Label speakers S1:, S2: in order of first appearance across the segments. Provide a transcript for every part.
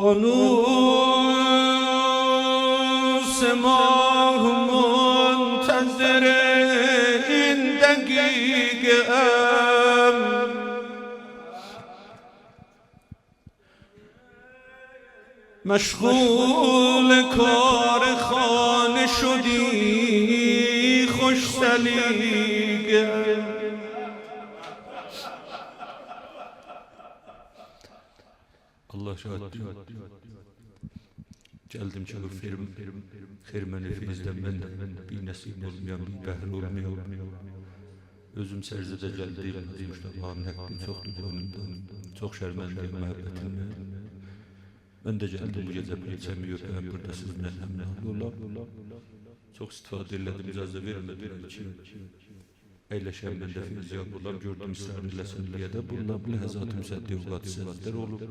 S1: آنوس ماه منتظر این دقیقه ام، مشغول کار خانه شدی خوش سلیقه. Allah şahit. Geldim çalıp xirmen elimizden ben de bir nasip olmayan bir behr olmuyor. Özüm sərzədə gəldim, Mustafa'nın həqqi çoxdur boynumdan, çox şərməndiyim məhəbbətimlə. Mən də gəldim bu gecə bir içəmi öpəm, burada sizinlə həmrəhl olam. Çox istifadə elədim, icazə vermədilər ki, əyləşəm mən də fizyab olam, gördüm İsrail eləsin diyə də bununla bu ləhəzat-ı müsəddi evladı səzlər olub.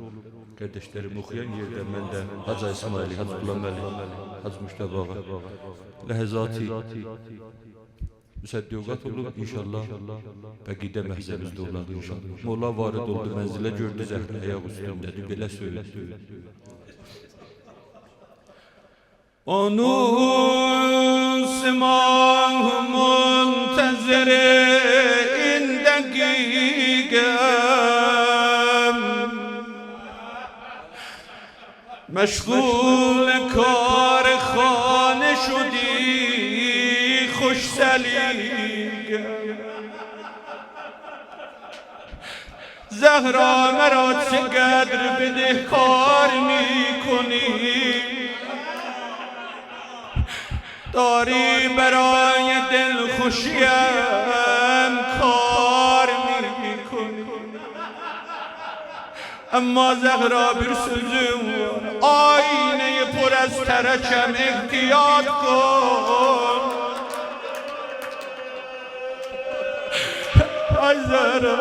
S1: Qardaşlarım oxuyan yerdə mən də Hacı İsmaili, Hacı Qulaməli, Hacı Müştəbağa ləhəzat-ı müsəddi evlat olub inşallah bəqidə məhzəmizdə olar inşallah. Mola varid oldu mənzilə, gördü Zəhra ayaq üstündədir, belə söylədi. آنوس ماه منتظر این دقیقه ام، مشغول کار خانه شدی خوش سلیقه. زهرا مرا چقدر بدهکار میکنی، داری برای دل خوشیم کار میکنی. اما زهرا bir sözüm var، آینه پر از ترکم احتیاط کن. ay Zehra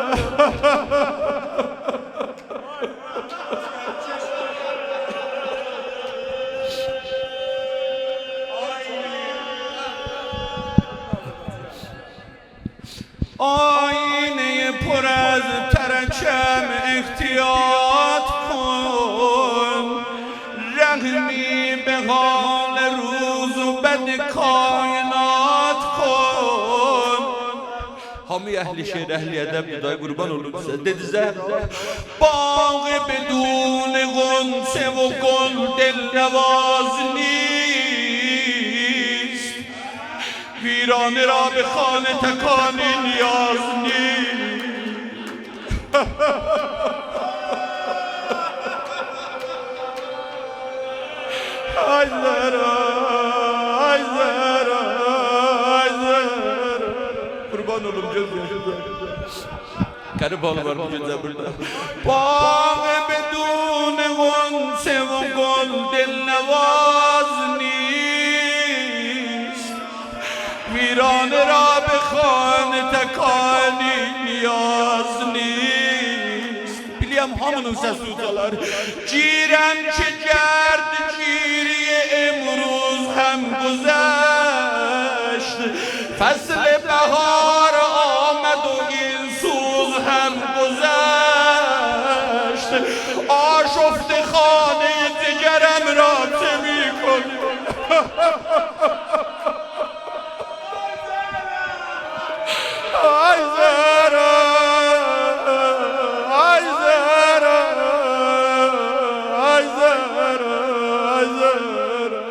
S1: آینه پر از ترکم احتیاط کن، رحمی به حال روز و بد کائنات کن. حامی اهل شعر اهل ادب دای قربان olun size dedi Zehra باغ بدون غنچه و گل دلنواز نیست، ویرانه را به خانه تکانی نیاز نیست. ay Zehra ay Zehra ay Zehra kurban olun gözyaşına. Karı bal var bu gece burada. باغ بدون غنچه و گل دلنواز نیست، ویرانه را به خانه تکانی نیاز نیست. biliyəm hamının səsi ucalar. Girəm ki gərd giriye امروز هم گذشت، فصل بهار آمد و این سوز هم گذشت. آشفته خانه جگرم را چه می‌کنی؟ ay Zehra ay Zehra ay Zehra ay Zehra.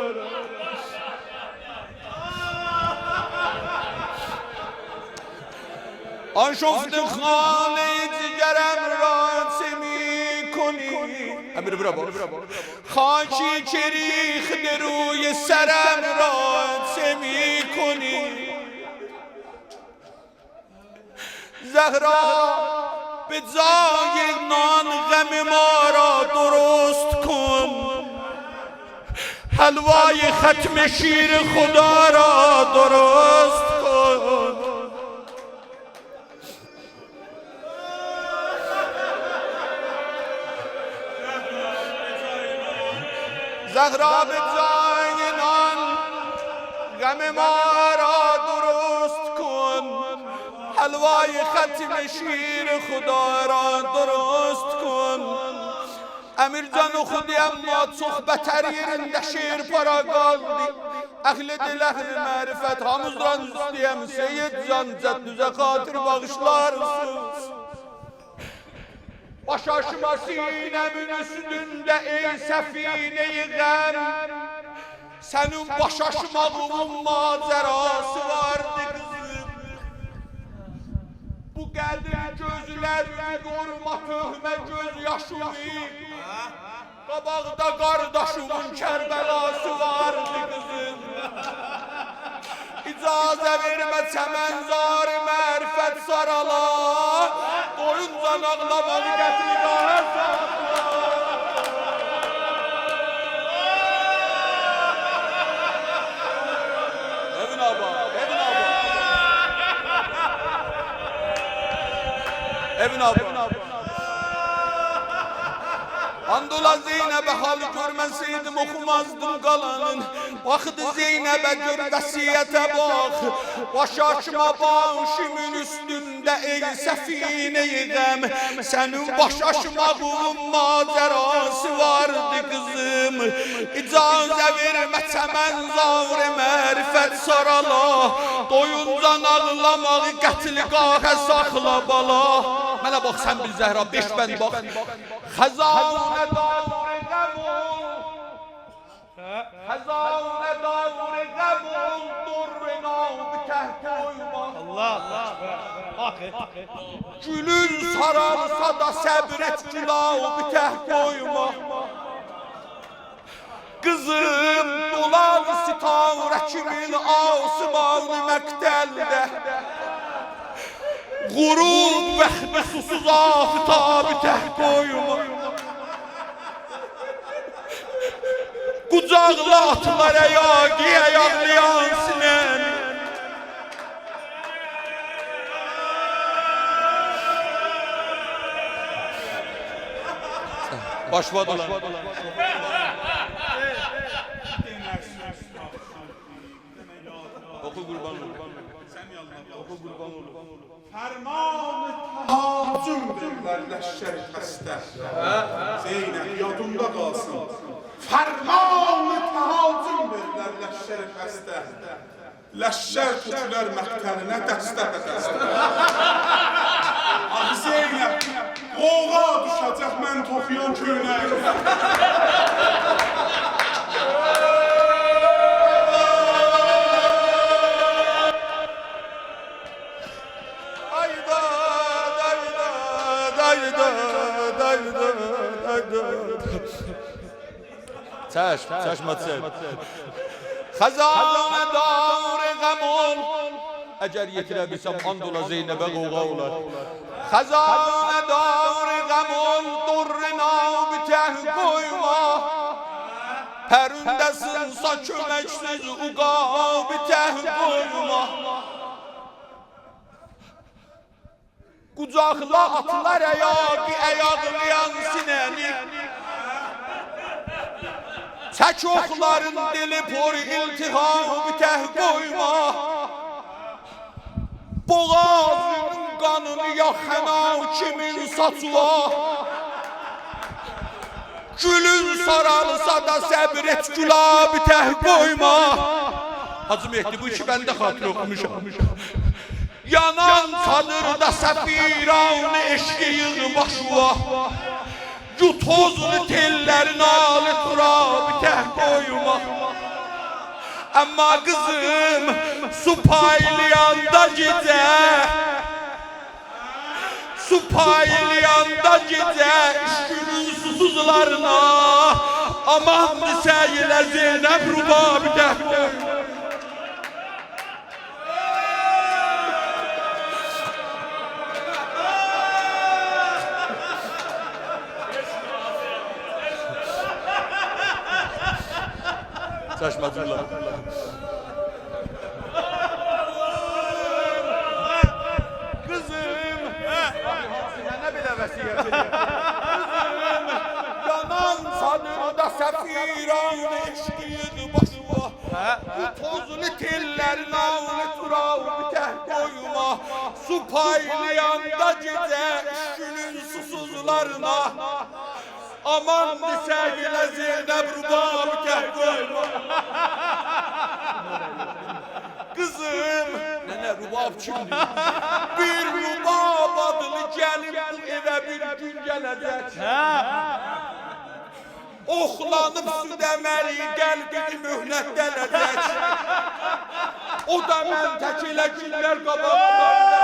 S1: آشفته خانه جگرم را چه می‌کنی؟ امیر برا خاکی که ریخته روی سرم را چه می‌کنی؟ زهرا به جای نان غم ما را درست کن، حلوای ختم شیر خدا را درست کن. زهرا به جای نان غم ما را درست کن، حلوای ختم شیر خدا را درست کن. Emircan oxudu amma çox bətər yerində şeir para qaldı. Əhli dil, əhli mərifət, hamızdan üstəyəm Seyyid Can Cəddüzə xatir bağışlarsınız. Baş aşma sinəmin üstündə ey səfinə-i qəm, sənin baş aşmağının macərası vardı qızım. Bu qədim gözlərini yorma töhmə göz yaşını, qabaqda qardaşımın Kərbəlası vardı qızım. İcazə vermə çəmənzar-ı mərifət sarala, doyuncan ağlamalı qətlqahə sarala. Evin abba, evin abba. Evin abba. Andola Zeynəbə halı görməsəydim oxumazdım qalanın. Baxdı Zeynəbə gör vəsiyyətə bax, baş açma başımın üstündə ey səfinə-i qəm, sənin baş açmağın macərası vardı qızım. İcazə vermə çəmənzar-ı mərifət sarala, doyuncan ağlamağı qətlqahə saxla bala. Mənə bax sən bil Zəhra, 5 bənd bax. Xəzanə davr-ı qəbul, xəzanə davr-ı qəbul, durrina bitəh koyma. Gülün sararsa da səbr et, gülah bitəh koyma. Qızım dolar sitarə kimin asımanı məqtəldə, Qurub vəxbi susuz aftabı təh koyma. Qucaqla atlar əyaqiyə yağlayan sinən, başladılar. Oku qurban olur. Oku qurban olur.
S2: Fərman-ı tahacüm derlər ləşşər xəstə. Zeynəb yadında qalsın. Fərman-ı tahacüm derlər ləşşər xəstə. Ləşşər tutilər məqtəlinə dəstə. Ah Zeynəb, qoğa düşəcək mən toxuyan köyünə.
S1: Çeşmet Xəzanə davr-ı qəmul, əgər yetirə bilsəm andola Zeynəbə qoğa olar. Xəzanə davr-ı qəmul, durrina bitəh koyma. Pəründə sınsa köməksiz uqa bitəh koyma. Qucaqla atlar əyaqi əyaqlayan sinəni, çək oxların dili por iltiham bitəh koyma. Boğazının qanını yaxana kimin saçıva, gülün saralsa da səbr et gülah bitəh koyma. Hacı Mehdi bu işi bəndə xatır oxumuşam. Yanan çadırda səfiran eşqi yığ başıva, Yutozlu tellərin alı turabı təh koyma. Amma qızım su paylayanda gecə, su paylayanda gecə işgünün susuzlarına, aman disəylə Zeynəb rubabı təh koyma. Şaşmadılar. Kızım, ne bile vesiyet ediyor. Kızım, yanan sadırda səfiran eşkiyi başıma. Bu tozlu tellərin ağlı turav bitəh koyma. Su paylayanda gecə işgünün susuzlarına,
S3: Aman sevgili Zeynep rubab kəhkoyma. Kızım, nene rubab kimdir? Bir rubab adını gelip bu eve bir gün gelecek. Oxlanıb su deməli qəlbini möhnət gələcək. O da mən tək elə günlər qabağımda.